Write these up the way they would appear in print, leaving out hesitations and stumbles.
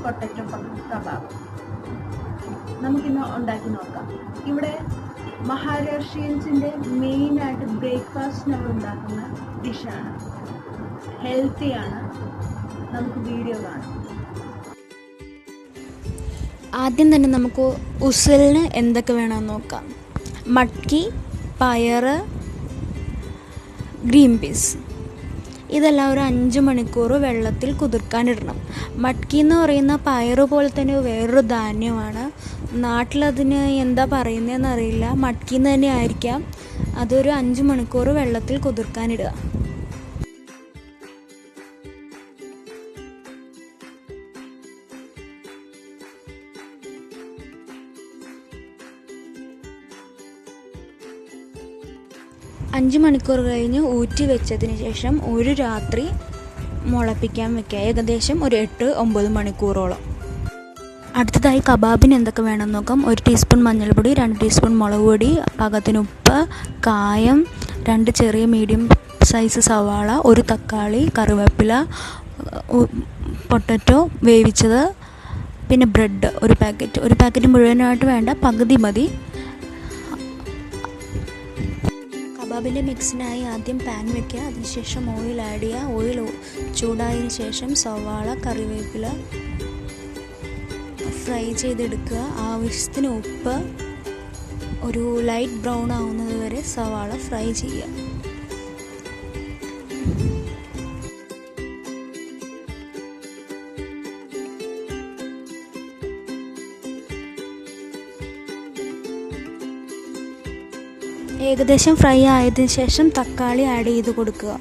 Potato kebab നമുക്കിന്ന് ഉണ്ടാക്കി നോക്കാം. ഇവിടെ മഹാരാഷ്ട്രീയൻസിൻ്റെ മെയിനായിട്ട് ബ്രേക്ക്ഫാസ്റ്റിന് അവർ ഉണ്ടാക്കുന്ന ഡിഷാണ്. ഹെൽത്തിയാണ്. നമുക്ക് വീഡിയോ കാണാം. ആദ്യം തന്നെ നമുക്ക് ഉസലിന് എന്തൊക്കെ വേണമെന്ന് നോക്കാം. മട്ക്കി, പയറ്, ഗ്രീൻ പീസ് ഇതെല്ലാം ഒരു 5 മണിക്കൂർ വെള്ളത്തിൽ കുതിർക്കാനിടണം. മട്ക്കി എന്ന് പറയുന്ന പയറ് പോലെ തന്നെ വേറൊരു ധാന്യമാണ്. നാട്ടിലതിന് എന്താ പറയുന്നതെന്ന് അറിയില്ല. മട്ക്കി എന്ന് തന്നെ ആയിരിക്കാം. അതൊരു 5 മണിക്കൂർ വെള്ളത്തിൽ കുതിർക്കാനിടുക. അഞ്ച് മണിക്കൂർ കഴിഞ്ഞ് ഊറ്റി വെച്ചതിന് ശേഷം ഒരു രാത്രി മുളപ്പിക്കാൻ വെക്കുക. ഏകദേശം ഒരു 8-9 മണിക്കൂറോളം. അടുത്തതായി കബാബിന് എന്തൊക്കെ വേണമെന്ന് നോക്കാം. 1 ടീസ്പൂൺ മഞ്ഞൾപ്പൊടി, 2 ടീസ്പൂൺ മുളക് പൊടി, പാകത്തിന് ഉപ്പ്, കായം, 2 ചെറിയ മീഡിയം സൈസ് സവാള, 1 തക്കാളി, കറിവേപ്പില, പൊട്ടറ്റോ വേവിച്ചത്, പിന്നെ ബ്രെഡ് ഒരു പാക്കറ്റ് മുഴുവനായിട്ട് വേണ്ട, പകുതി മതി. കബാബിൻ്റെ മിക്സിനായി ആദ്യം പാൻ വയ്ക്കുക. അതിനുശേഷം ഓയിൽ ആഡ് ചെയ്യുക. ഓയിൽ ചൂടായതിനു ശേഷം സവാള, കറിവേപ്പില ഫ്രൈ ചെയ്തെടുക്കുക. ആവശ്യത്തിന് ഉപ്പ്, ഒരു ലൈറ്റ് ബ്രൗൺ ആവുന്നത് വരെ സവാള ഫ്രൈ ചെയ്യുക. ഏകദേശം ഫ്രൈ ആയതിനു ശേഷം തക്കാളി ആഡ് ചെയ്ത് കൊടുക്കുക.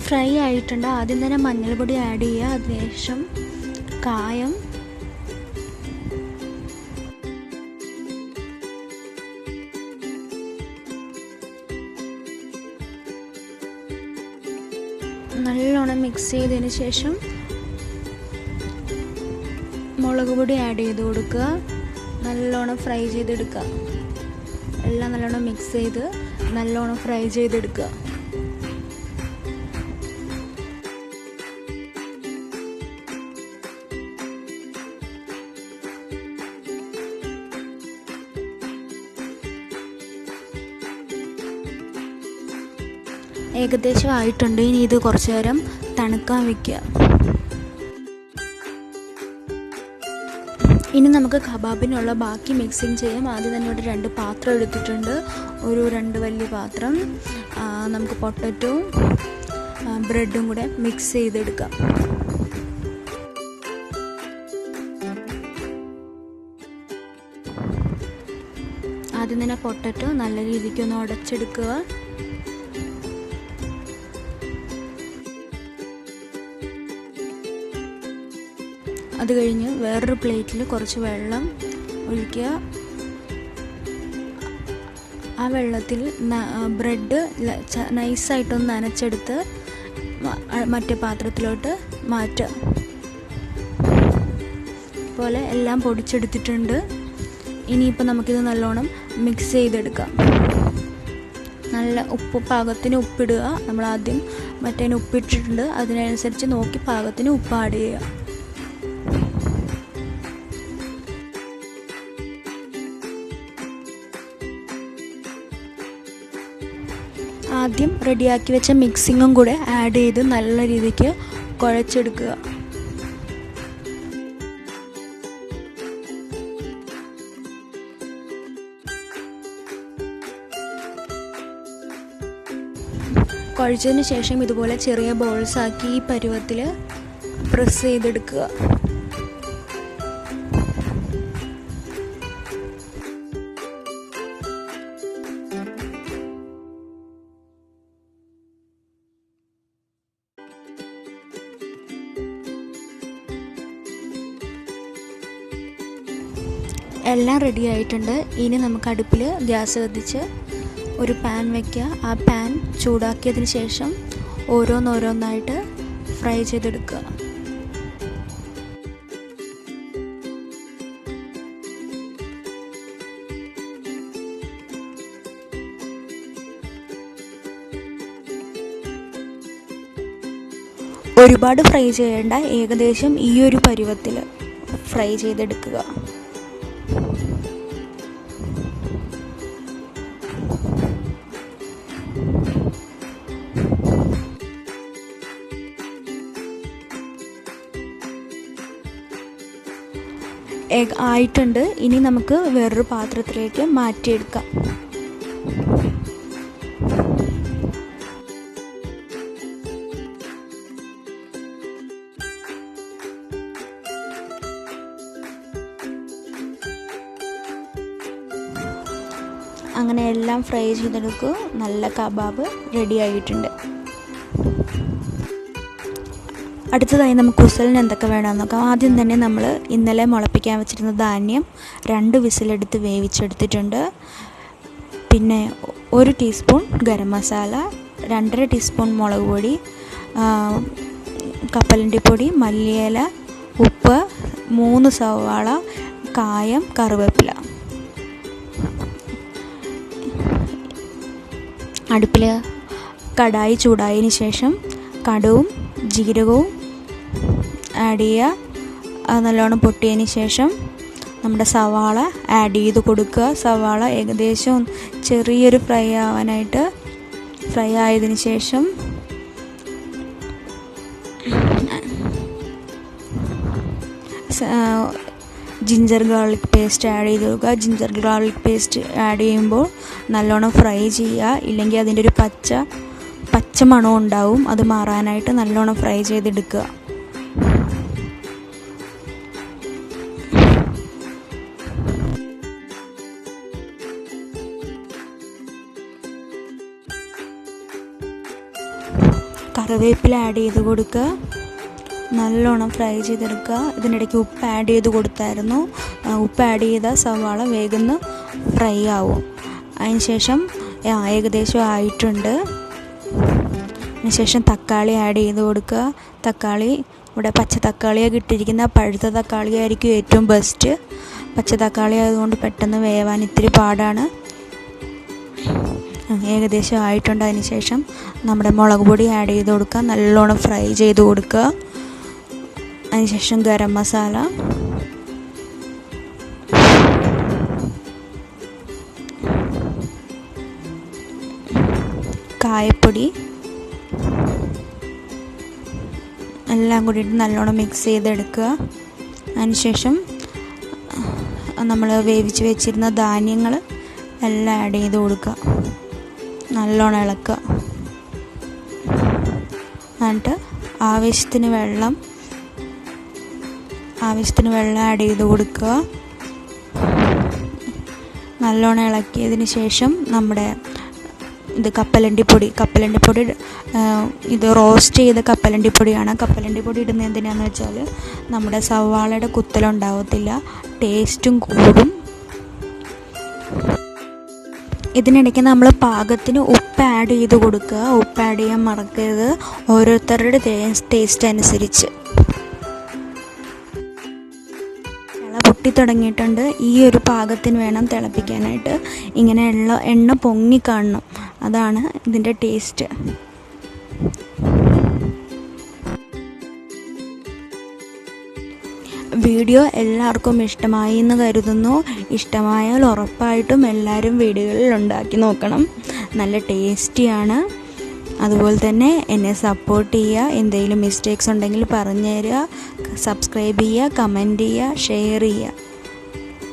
ഫ്രൈ ആയിട്ടുണ്ട്. ആദ്യം തന്നെ മഞ്ഞൾപ്പൊടി ആഡ് ചെയ്യുക. അതിനുശേഷം കായം, നല്ലോണം മിക്സ് ചെയ്തതിന് ശേഷം മുളക് പൊടി ആഡ് ചെയ്ത് കൊടുക്കുക. നല്ലോണം ഫ്രൈ ചെയ്തെടുക്കുക. എല്ലാം നല്ലോണം മിക്സ് ചെയ്ത് നല്ലോണം ഫ്രൈ ചെയ്തെടുക്കുക. ഏകദേശം ആയിട്ടുണ്ട്. ഇനി ഇത് കുറച്ച് നേരം തണുക്കാൻ വയ്ക്കുക. ഇനി നമുക്ക് കബാബിനുള്ള ബാക്കി മിക്സിങ് ചെയ്യാം. ആദ്യം തന്നെ ഇവിടെ 2 പാത്രം എടുത്തിട്ടുണ്ട്. ഒരു 2 വലിയ പാത്രം. നമുക്ക് പൊട്ടറ്റോയും ബ്രെഡും കൂടെ മിക്സ് ചെയ്തെടുക്കാം. ആദ്യം തന്നെ പൊട്ടറ്റോ നല്ല രീതിക്ക് ഒന്ന് ഉടച്ചെടുക്കുക. അത് കഴിഞ്ഞ് വേറൊരു പ്ലേറ്റിൽ കുറച്ച് വെള്ളം ഒഴിക്കുക. ആ വെള്ളത്തിൽ ബ്രെഡ് നൈസായിട്ടൊന്ന് നനച്ചെടുത്ത് മറ്റേ പാത്രത്തിലോട്ട് മാറ്റുക. പോലെ എല്ലാം പൊടിച്ചെടുത്തിട്ടുണ്ട്. ഇനിയിപ്പോൾ നമുക്കിത് നല്ലോണം മിക്സ് ചെയ്തെടുക്കാം. നല്ല പാകത്തിന് ഉപ്പിടുക. നമ്മൾ ആദ്യം മറ്റേ ഉപ്പിട്ടിട്ടുണ്ട്. അതിനനുസരിച്ച് നോക്കി പാകത്തിന് ഉപ്പ് ആഡ് ചെയ്യുക. ആദ്യം റെഡിയാക്കി വെച്ച മിക്സിങ്ങും കൂടെ ആഡ് ചെയ്ത് നല്ല രീതിക്ക് കുഴച്ചെടുക്കുക. കുഴച്ചതിന് ശേഷം ഇതുപോലെ ചെറിയ ബോൾസ് ആക്കി ഈ പരുവത്തിൽ പ്രസ് ചെയ്തെടുക്കുക. എല്ലാം റെഡി ആയിട്ടുണ്ട്. ഇനി നമുക്ക് അടുപ്പിൽ ഗ്യാസ് കത്തിച്ച് ഒരു പാൻ വയ്ക്കുക. ആ പാൻ ചൂടാക്കിയതിന് ശേഷം ഓരോന്നോരോന്നായിട്ട് ഫ്രൈ ചെയ്തെടുക്കുക. ഒരുപാട് ഫ്രൈ ചെയ്യേണ്ട, ഏകദേശം ഈ ഒരു പരുവത്തിൽ ഫ്രൈ ചെയ്തെടുക്കുക. ആയിട്ടുണ്ട്. ഇനി നമുക്ക് വേറൊരു പാത്രത്തിലേക്ക് മാറ്റിയെടുക്കാം. അങ്ങനെ എല്ലാം ഫ്രൈ ചെയ്തെടുക്കുക. നല്ല കബാബ് റെഡി ആയിട്ടുണ്ട്. അടുത്തതായി നമുക്ക് ഉസലിന് എന്തൊക്കെ വേണമെന്ന് നോക്കാം. ആദ്യം തന്നെ നമ്മൾ ഇന്നലെ മുളപ്പിക്കാൻ വെച്ചിരുന്ന ധാന്യം 2 വിസിലെടുത്ത് വേവിച്ചെടുത്തിട്ടുണ്ട്. പിന്നെ 1 ടീസ്പൂൺ ഗരം മസാല, 2.5 ടീസ്പൂൺ മുളക് പൊടി, കപ്പലണ്ടിപ്പൊടി, മല്ലിയില, ഉപ്പ്, 3 സവാള, കായം, കറിവേപ്പില. അടുപ്പിൽ കടായി ചൂടായതിന് ശേഷം കടുവും ജീരകവും ആഡ് ചെയ്യുക. അത് നല്ലോണം പൊട്ടിയതിന് ശേഷം നമ്മുടെ സവാള ആഡ് ചെയ്ത് കൊടുക്കുക. സവാള ഏകദേശം ചെറിയൊരു ഫ്രൈ ആയതിന് ശേഷം ജിഞ്ചർ ഗാർലിക് പേസ്റ്റ് ആഡ് ചെയ്ത് കൊടുക്കുക. ജിഞ്ചർ ഗാർലിക് പേസ്റ്റ് ആഡ് ചെയ്യുമ്പോൾ നല്ലോണം ഫ്രൈ ചെയ്യുക, ഇല്ലെങ്കിൽ അതിൻ്റെ ഒരു പച്ച മണം ഉണ്ടാവും. അത് മാറാനായിട്ട് നല്ലോണം ഫ്രൈ ചെയ്തെടുക്കുക. കറിവേപ്പില ആഡ് ചെയ്ത് കൊടുക്കുക. നല്ലോണം ഫ്രൈ ചെയ്തെടുക്കുക. ഇതിനിടയ്ക്ക് ഉപ്പ് ആഡ് ചെയ്ത് കൊടുത്തായിരുന്നു. ഉപ്പ് ആഡ് ചെയ്താൽ സവാള വേഗം ഫ്രൈ ആവും. അതിനുശേഷം ഏകദേശം ആയിട്ടുണ്ട്. അതിനുശേഷം തക്കാളി ആഡ് ചെയ്ത് കൊടുക്കുക. തക്കാളി ഇവിടെ പച്ച തക്കാളിയാണ് ഇട്ടിരിക്കുന്ന. പഴുത്ത തക്കാളി ആയിരിക്കും ഏറ്റവും ബെസ്റ്റ്. പച്ച തക്കാളി ആയതുകൊണ്ട് പെട്ടെന്ന് വേവാൻ ഇത്തിരി പാടാണ്. ഏകദേശം ആയിട്ടുണ്ട്. അതിനുശേഷം നമ്മുടെ മുളക് പൊടി ആഡ് ചെയ്ത് കൊടുക്കുക. നല്ലോണം ഫ്രൈ ചെയ്ത് കൊടുക്കുക. അതിനുശേഷം ഗരം മസാല, കായപ്പൊടി എല്ലാം കൂടിയിട്ട് നല്ലോണം മിക്സ് ചെയ്തെടുക്കുക. അതിനുശേഷം നമ്മൾ വേവിച്ച് വെച്ചിരുന്ന ധാന്യങ്ങൾ എല്ലാം ആഡ് ചെയ്ത് കൊടുക്കുക. നല്ലോണം ഇളക്കുക. എന്നിട്ട് ആവശ്യത്തിന് വെള്ളം ആഡ് ചെയ്ത് കൊടുക്കുക. നല്ലോണം ഇളക്കിയതിന് ശേഷം നമ്മുടെ കപ്പലണ്ടിപ്പൊടി ഇത് റോസ്റ്റ് ചെയ്ത കപ്പലണ്ടിപ്പൊടിയാണ്. കപ്പലണ്ടിപ്പൊടി ഇടുന്നത് എന്തിനാന്ന് വെച്ചാൽ നമ്മുടെ സവാളയുടെ കുത്തലുണ്ടാവത്തില്ല, ടേസ്റ്റും കൂടും. ഇതിനിടയ്ക്ക് നമ്മൾ പാകത്തിന് ഉപ്പ് ആഡ് ചെയ്ത് കൊടുക്കുക. ഉപ്പ് ആഡ് ചെയ്യാൻ മറക്കരുത്, ഓരോരുത്തരുടെ ടേസ്റ്റ് അനുസരിച്ച്. പൊട്ടി തുടങ്ങിയിട്ടുണ്ട്. ഈ ഒരു പാകത്തിന് വേണം തിളപ്പിക്കാനായിട്ട്. ഇങ്ങനെയുള്ള എണ്ണ പൊങ്ങി കാണണം, അതാണ് ഇതിൻ്റെ ടേസ്റ്റ്. വീഡിയോ എല്ലാവർക്കും ഇഷ്ടമായി എന്ന് കരുതുന്നു. ഇഷ്ടമായാൽ ഉറപ്പായിട്ടും എല്ലാവരും വീടുകളിൽ ഉണ്ടാക്കി നോക്കണം. നല്ല ടേസ്റ്റിയാണ്. അതുപോലെ തന്നെ എന്നെ സപ്പോർട്ട് ചെയ്യുക. എന്തെങ്കിലും മിസ്റ്റേക്സ് ഉണ്ടെങ്കിൽ പറഞ്ഞു തരിക. സബ്സ്ക്രൈബ് ചെയ്യുക, കമൻറ്റ് ചെയ്യുക, ഷെയർ ചെയ്യുക.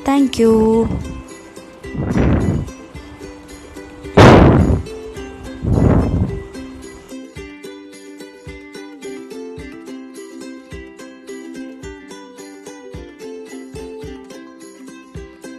Thank you.